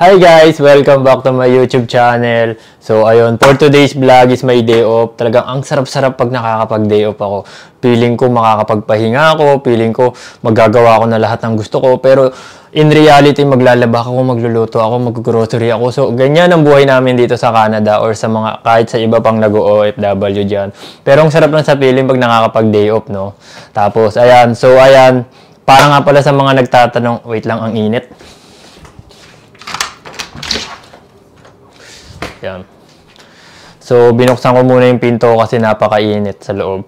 Hi guys! Welcome back to my YouTube channel. So ayun, for today's vlog is my day off. Talagang ang sarap-sarap pag nakakapag-day off ako. Feeling ko makakapagpahinga ako, feeling ko magagawa ko na lahat ng gusto ko. Pero in reality, maglalaba ako, magluluto ako, mag-grocery ako. So ganyan ang buhay namin dito sa Canada or sa mga kahit sa iba pang nag-OFW dyan. Pero ang sarap lang sa feeling pag nakakapag-day off, no? Tapos ayan, so ayan, para nga pala sa mga nagtatanong, wait lang, ang init. Yan. So, binuksan ko muna yung pinto kasi napakainit sa loob.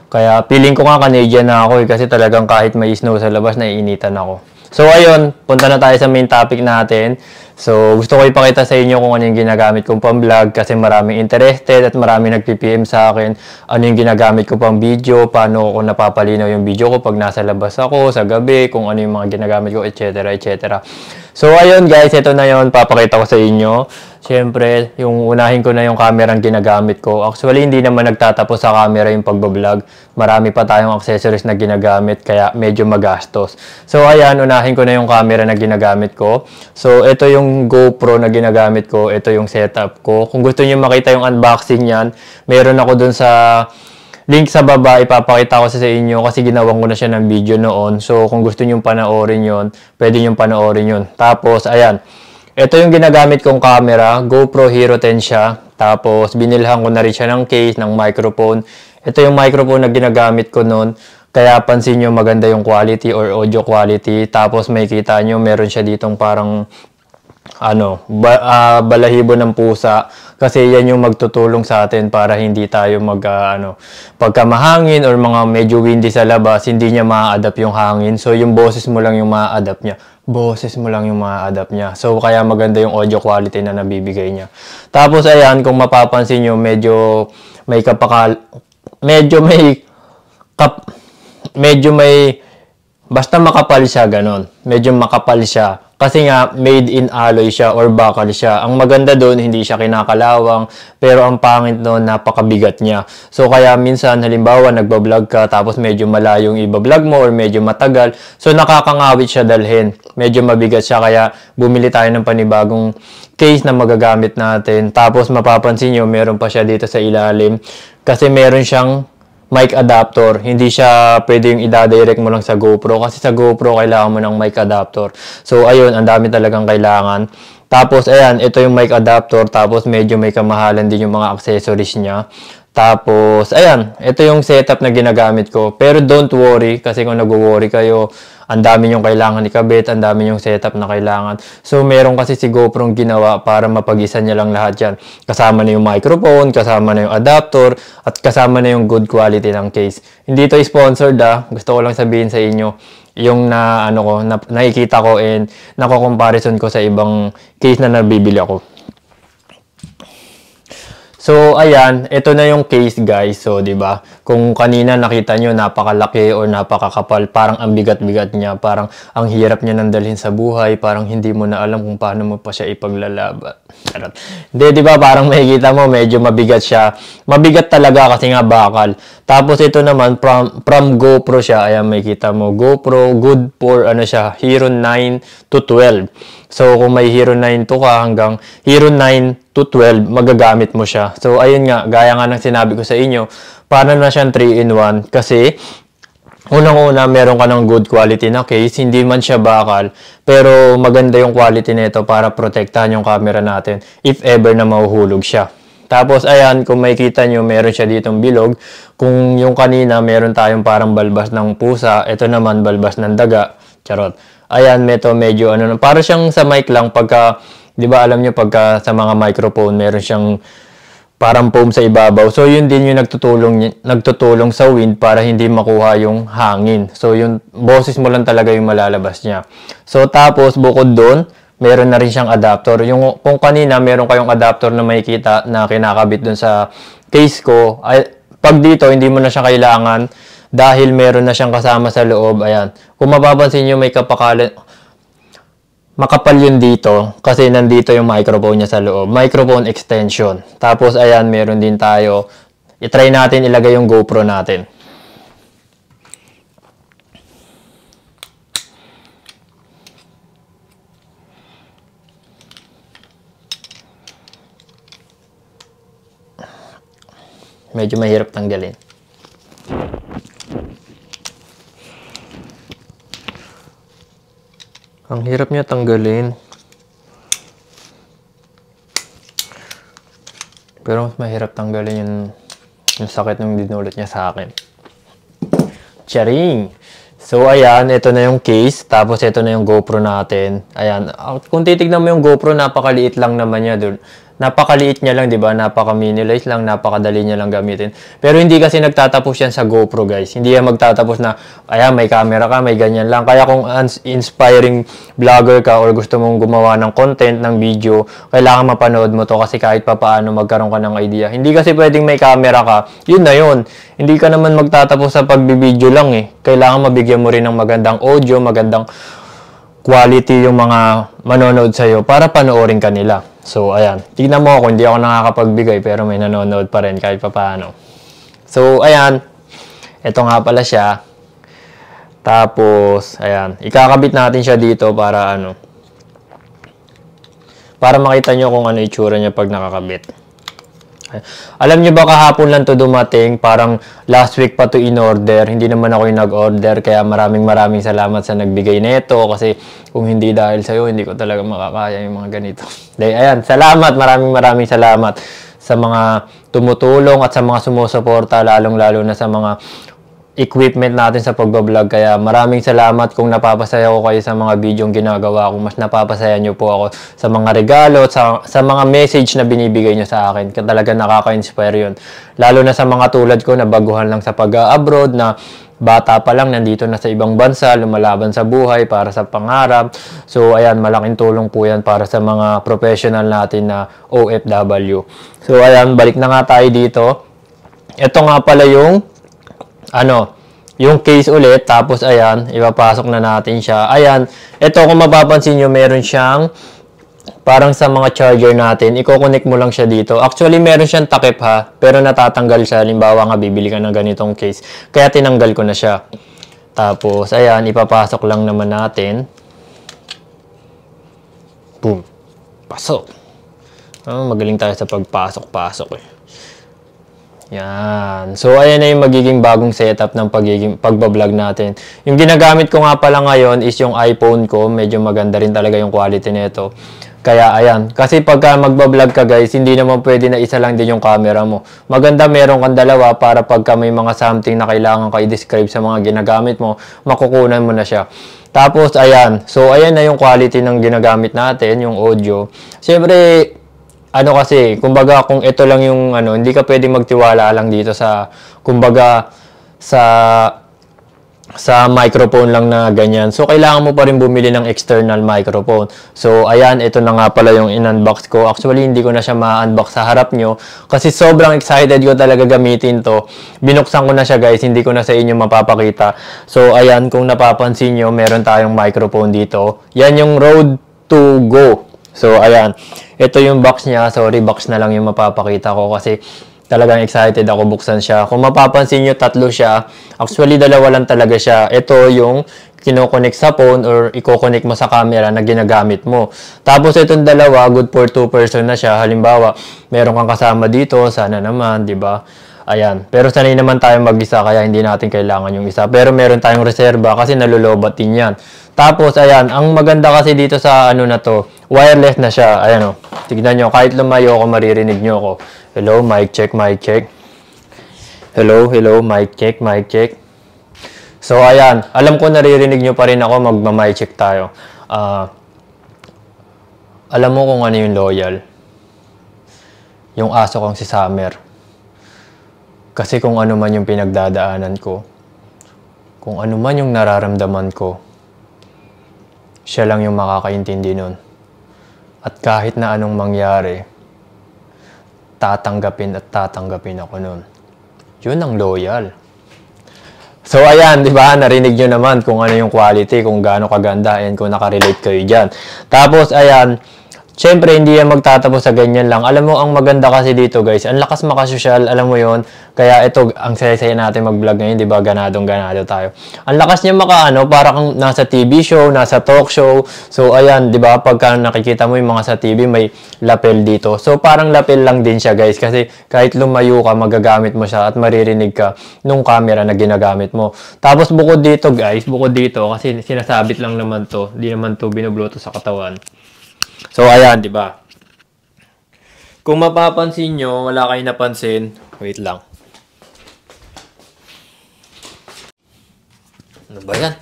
Kaya, feeling ko nga Canadian na ako kasi talagang kahit may snow sa labas, naiinitan ako. So, ayun, punta na tayo sa main topic natin. So, gusto ko ipakita sa inyo kung ano yung ginagamit kong pang-vlog kasi maraming interested at maraming nag-PPM sa akin. Ano yung ginagamit ko pang video, paano ko napapalinaw yung video ko pag nasa labas ako, sa gabi, kung ano yung mga ginagamit ko, etc. etc. So, ayun guys, ito na yun, papakita ko sa inyo. Siyempre, yung unahin ko na yung camera ang ginagamit ko. Actually, hindi naman nagtatapos sa camera yung pagbablog. Marami pa tayong accessories na ginagamit, kaya medyo magastos. So, ayan, unahin ko na yung camera na ginagamit ko. So, ito yung GoPro na ginagamit ko. Ito yung setup ko. Kung gusto niyo makita yung unboxing yan, meron ako dun sa link sa baba, ipapakita ko sa inyo kasi ginawan ko na siya ng video noon. So, kung gusto niyo panoorin yon, pwede niyo panoorin yon. Tapos, ayan. Ito yung ginagamit kong camera, GoPro Hero 10 siya. Tapos, binilhan ko na rin siya ng case, ng microphone. Ito yung microphone na ginagamit ko noon. Kaya pansin nyo maganda yung quality or audio quality. Tapos, may kita nyo, meron siya ditong parang balahibo ng pusa kasi yan yung magtutulong sa atin para hindi tayo pagka mahangin or mga medyo windy sa labas, hindi niya ma-adapt yung hangin. So, yung boses mo lang yung ma-adapt niya. So, kaya maganda yung audio quality na nabibigay niya. Tapos, ayan, kung mapapansin nyo, medyo basta makapal siya, ganon. Medyo makapal siya. Kasi nga, made in alloy siya or bakal siya. Ang maganda doon, hindi siya kinakalawang. Pero ang pangit doon, napakabigat niya. So, kaya minsan, halimbawa, nagbablog ka, tapos medyo malayong ibablog mo or medyo matagal. So, nakakangawit siya dalhin. Medyo mabigat siya. Kaya, bumili tayo ng panibagong case na magagamit natin. Tapos, mapapansin nyo, meron pa siya dito sa ilalim. Kasi meron siyang mic adapter. Hindi siya pwede yung i-direct mo lang sa GoPro. Kasi sa GoPro, kailangan mo ng mic adapter. So, ayun, ang dami talagang kailangan. Tapos, ayan, ito yung mic adapter. Tapos, medyo may kamahalan din yung mga accessories niya. Tapos, ayan, ito yung setup na ginagamit ko. Pero don't worry, kasi kung nag-worry kayo, ang dami yung kailangan ikabit, ang dami yung setup na kailangan. So, meron kasi si GoPro ginawa para mapag-isa niya lang lahat yan. Kasama na yung microphone, kasama na yung adapter, at kasama na yung good quality ng case. Hindi to sponsored Gusto ko lang sabihin sa inyo yung nakikita ko and nako-comparison ko sa ibang case na nabibili ako. So, ayan, ito na yung case guys. So, 'di ba? Kung kanina nakita nyo napakalaki or napakakapal, parang ang bigat-bigat niya, parang ang hirap niya nang dalhin sa buhay, parang hindi mo na alam kung paano mo pa siya ipaglalaban. Charot. Hindi, 'di ba? Parang makikita mo medyo mabigat siya. Mabigat talaga kasi nga bakal. Tapos ito naman from GoPro siya. Ayan, makikita mo GoPro, good for siya, Hero 9 to 12. So, kung may Hero 9 to ka hanggang Hero 9 to 12, magagamit mo siya. So, ayun nga, gaya nga ng sinabi ko sa inyo, para na siyang 3-in-1 kasi unang-una, meron ka ng good quality na case, hindi man siya bakal, pero maganda yung quality nito para protektahan yung camera natin if ever na mahuhulog siya. Tapos, ayan, kung makikita nyo, meron siya ditong bilog. Kung yung kanina, meron tayong parang balbas ng pusa, ito naman balbas ng daga. Charot. Ayan, medyo para siyang sa mic lang pagka, 'di ba alam niyo pagka sa mga microphone meron siyang parang foam sa ibabaw. So yun din yung nagtutulong sa wind para hindi makuha yung hangin. So yung boses mo lang talaga yung malalabas niya. So tapos bukod doon, meron na rin siyang adapter. Yung kung kanina meron kayong adapter na makikita na kinakabit doon sa case ko, pag dito hindi mo na siya kailangan dahil meron na siyang kasama sa loob. Ayan. Kung mapapansin nyo, may makapal yun dito kasi nandito yung microphone niya sa loob. Microphone extension. Tapos, ayan, meron din tayo. I-try natin ilagay yung GoPro natin. Medyo mahirap tanggalin. Ang hirap niya tanggalin. Pero mas mahirap tanggalin yung sakit nung dinulot niya sa akin. Charing! So, ayan, ito na yung case. Tapos, ito na yung GoPro natin. Ayan. Kung titignan mo yung GoPro, napakaliit lang naman niya dun. Napakaliit niya lang, di ba? Napaka-minimize lang, napakadali niya lang gamitin. Pero hindi kasi nagtatapos yan sa GoPro, guys. Hindi yan magtatapos na, ayan, may camera ka, may ganyan lang. Kaya kung inspiring vlogger ka or gusto mong gumawa ng content, ng video, kailangan mapanood mo to kasi kahit pa paano magkaroon ka ng idea. Hindi kasi pwedeng may camera ka, yun na yun. Hindi ka naman magtatapos sa pagbibideo lang eh. Kailangan mabigyan mo rin ng magandang audio, magandang quality yung mga manonood sa'yo para panoorin ka nila. So, ayan. Tignan mo ako, hindi ako nakakapagbigay pero may nanonood pa rin kahit pa paano. So, ayan. Ito nga pala siya. Tapos, ayan. Ikakabit natin siya dito para ano. Para makita nyo kung ano itsura niya pag nakakabit. Alam nyo ba kahapon lang to dumating, parang last week pa to in order, hindi naman ako yung nag-order, kaya maraming salamat sa nagbigay nito kasi kung hindi dahil sa'yo, hindi ko talaga makakaya yung mga ganito. Dahil, ayan, salamat, maraming salamat sa mga tumutulong at sa mga sumusuporta, lalong-lalo na sa mga equipment natin sa pagbablog. Kaya maraming salamat kung napapasaya ko kayo sa mga video yung ginagawa ko. Mas napapasaya nyo po ako sa mga regalo at sa mga message na binibigay nyo sa akin. Talaga nakaka-inspire yun. Lalo na sa mga tulad ko na baguhan lang sa pag-abroad, na bata pa lang nandito na sa ibang bansa, lumalaban sa buhay para sa pangarap. So ayan, malaking tulong po yan para sa mga professional natin na OFW. So ayan, balik na nga tayo dito. Ito nga pala yung yung case ulit. Tapos, ayan, ipapasok na natin siya. Ayan, ito kung mapapansin nyo, meron siyang, parang sa mga charger natin, i-connect mo lang siya dito. Actually, meron siyang takip ha, pero natatanggal siya. Halimbawa nga, bibili ka ng ganitong case. Kaya tinanggal ko na siya. Tapos, ayan, ipapasok lang naman natin. Boom. Pasok. Magaling tayo sa pagpasok-pasok eh. Yan. So, ayan na yung magiging bagong setup ng pagbablog natin. Yung ginagamit ko nga pala ngayon is yung iPhone ko. Medyo maganda rin talaga yung quality nito. Kaya, ayan. Kasi pagka magbablog ka guys, hindi naman pwede na isa lang din yung camera mo. Maganda meron kang dalawa para pagka may mga something na kailangan ka i-describe sa mga ginagamit mo, makukunan mo na siya. Tapos, ayan. So, ayan na yung quality ng ginagamit natin, yung audio. Siyempre, kasi, kumbaga, kung ito lang yung, hindi ka pwedeng magtiwala lang dito sa, kumbaga, sa microphone lang na ganyan. So, kailangan mo pa rin bumili ng external microphone. So, ayan, ito na nga pala yung in-unbox ko. Actually, hindi ko na siya ma-unbox sa harap nyo kasi sobrang excited ko talaga gamitin to. Binuksan ko na siya, guys. Hindi ko na sa inyo mapapakita. So, ayan, kung napapansin nyo, meron tayong microphone dito. Yan yung Rode to Go. So, ayan. Ito yung box niya. Sorry, box na lang yung mapapakita ko kasi talagang excited ako buksan siya. Kung mapapansin nyo, tatlo siya. Actually, dalawa lang talaga siya. Ito yung kino-connect sa phone or i-connect mo sa camera na ginagamit mo. Tapos, itong dalawa, good for 2 person na siya. Halimbawa, meron kang kasama dito. Sana naman, di ba? Ayan. Pero sanay naman tayo mag-isa kaya hindi natin kailangan yung isa. Pero meron tayong reserba kasi nalulobat din yan. Tapos, ayan. Ang maganda kasi dito sa na to, wireless na siya. Ayan o. Tignan nyo. Kahit lumayo ako, maririnig nyo ako. Hello, mic check, mic check. Hello, mic check, mic check. So, ayan. Alam ko naririnig nyo pa rin ako. Magma-mic check tayo. Alam mo kung ano yung loyal? Yung aso kong si Summer. Kasi kung ano man yung pinagdadaanan ko, kung ano man yung nararamdaman ko, siya lang yung makakaintindi nun. At kahit na anong mangyari, tatanggapin ako nun. Yun ang loyal. So, ayan, di ba? Narinig nyo naman kung ano yung quality, kung gaano kaganda, and kung nakarelate kayo dyan. Tapos, ayan, Siyempre, hindi yan magtatapos sa ganyan lang. Alam mo, ang maganda kasi dito, guys, ang lakas makasosyal, alam mo yon. Kaya ito, ang saya-saya natin mag-vlog ngayon, di ba? Ganadong-ganado tayo. Ang lakas niya para kang nasa TV show, nasa talk show. So, ayan, di ba? Pagka nakikita mo yung mga sa TV, may lapel dito. So, parang lapel lang din siya, guys. Kasi kahit lumayo ka, magagamit mo siya at maririnig ka nung camera na ginagamit mo. Tapos, bukod dito, guys, kasi sinasabit lang naman to. Di naman to binubluto sa katawan. So, ayan, di ba? Kung mapapansin nyo, wala kayong napansin. Wait lang. Ano ba yan?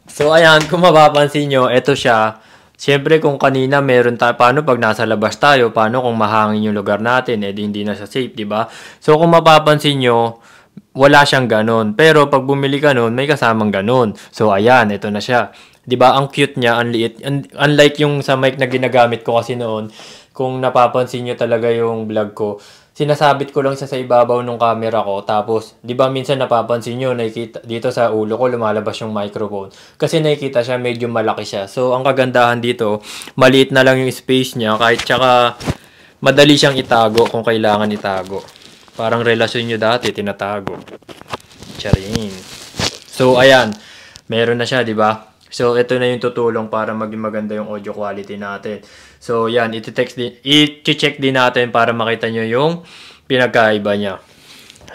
So, ayan, kung mapapansin nyo, eto siya. Siyempre, kung kanina meron tayo, paano pag nasa labas tayo, paano kung mahangin yung lugar natin, hindi na siya safe, di ba? So, kung mapapansin nyo, wala siyang ganon. Pero, pag bumili ka nun, may kasamang ganon. So, ayan, ito na siya. 'Di ba? Ang cute niya, ang liit. Unlike yung sa mic na ginagamit ko kasi noon, kung napapansin niyo talaga yung vlog ko, sinasabit ko lang siya sa ibabaw ng camera ko. Tapos, 'di ba minsan napapansin niyo, nakikita dito sa ulo ko lumalabas yung microphone. Kasi nakikita siya medyo malaki siya. So, ang kagandahan dito, maliit na lang yung space niya kahit tsaka madali siyang itago kung kailangan itago. Parang relasyon niyo dati tinatago. Charing. So, ayan. Meron na siya, 'di ba? So, ito na yung tutulong para maging maganda yung audio quality natin. So, yan. I-check din natin para makita nyo yung pinagkaiba niya.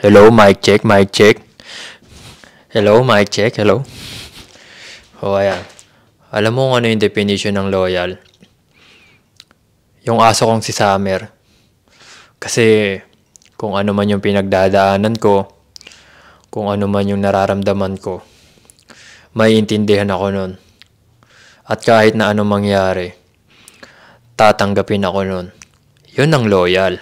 Hello, mic check, mic check. Hello, mic check, hello. O, ayan. Alam mo kung ano yung definition ng loyal? Yung aso kong si Summer. Kasi, kung ano man yung pinagdadaanan ko, kung ano man yung nararamdaman ko, maiintindihan ako nun. At kahit na anong mangyari, tatanggapin ako nun. Yun ang loyal.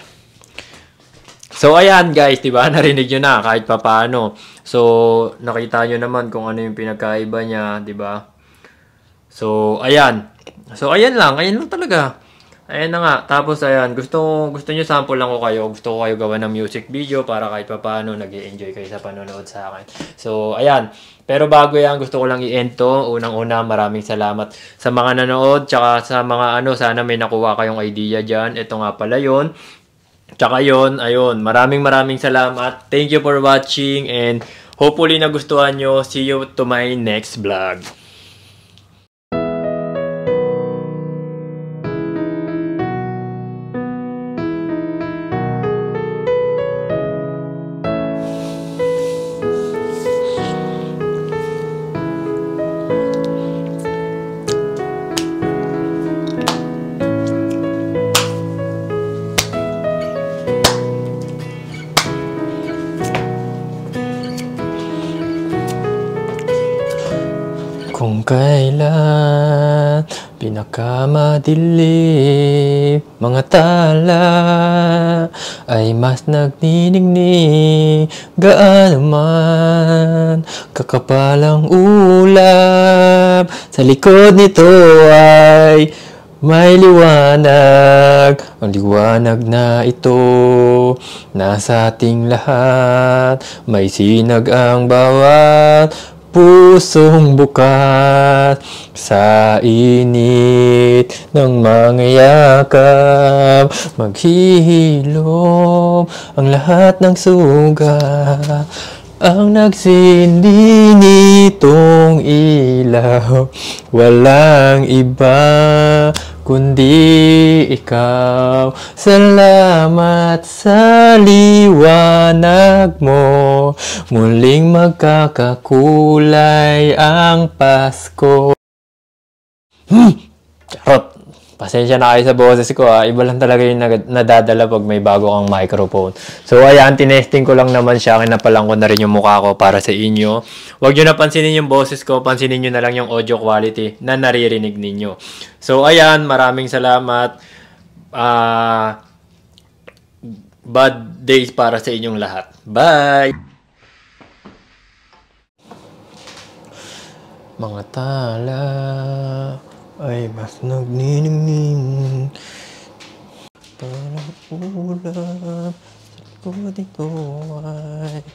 So, ayan guys, diba? Narinig nyo na kahit papaano. So, nakita nyo naman kung ano yung pinagkaiba niya, diba? So, ayan. So, ayan lang talaga. Ayan na nga. Tapos, ayan. Gusto nyo sample lang ko kayo. Gusto ko kayo gawa ng music video para kahit papaano nag-i-enjoy kayo sa panonood sa akin. So, ayan. Pero bago yan, gusto ko lang i-end to. Unang-una, maraming salamat sa mga nanood. Tsaka sa mga sana may nakuha kayong idea dyan. Ito nga pala yun. Tsaka yun, ayun. Maraming salamat. Thank you for watching and hopefully nagustuhan nyo. See you to my next vlog. Kung kailan pinakamadilim, mga tala ay mas nagniningning, gaano man kakapalang ulap, sa likod nito ay may liwanag. Ang liwanag na ito nasa ating lahat, may sinag ang bawat pusong bukas sa init ng mga yakap, maghihilom ang lahat ng sugat. Ang nagsindi nitong ilaw, walang iba kundi ikaw. Salamat sa liwanag mo, muling magkakakulay ang Pasko. Charot! Pasensya na kayo sa boses ko ha. Iba lang talaga yung nadadala pag may bago kang microphone. So ayan, tinesting ko lang naman siya. Kinapalang ko na rin yung mukha ko para sa inyo. Huwag nyo na pansinin yung boses ko. Pansinin nyo na lang yung audio quality na naririnig ninyo. So ayan, maraming salamat. Bad days para sa inyong lahat. Bye! Mga tala ay mas nagniningning, parang ulap sa likod nito ay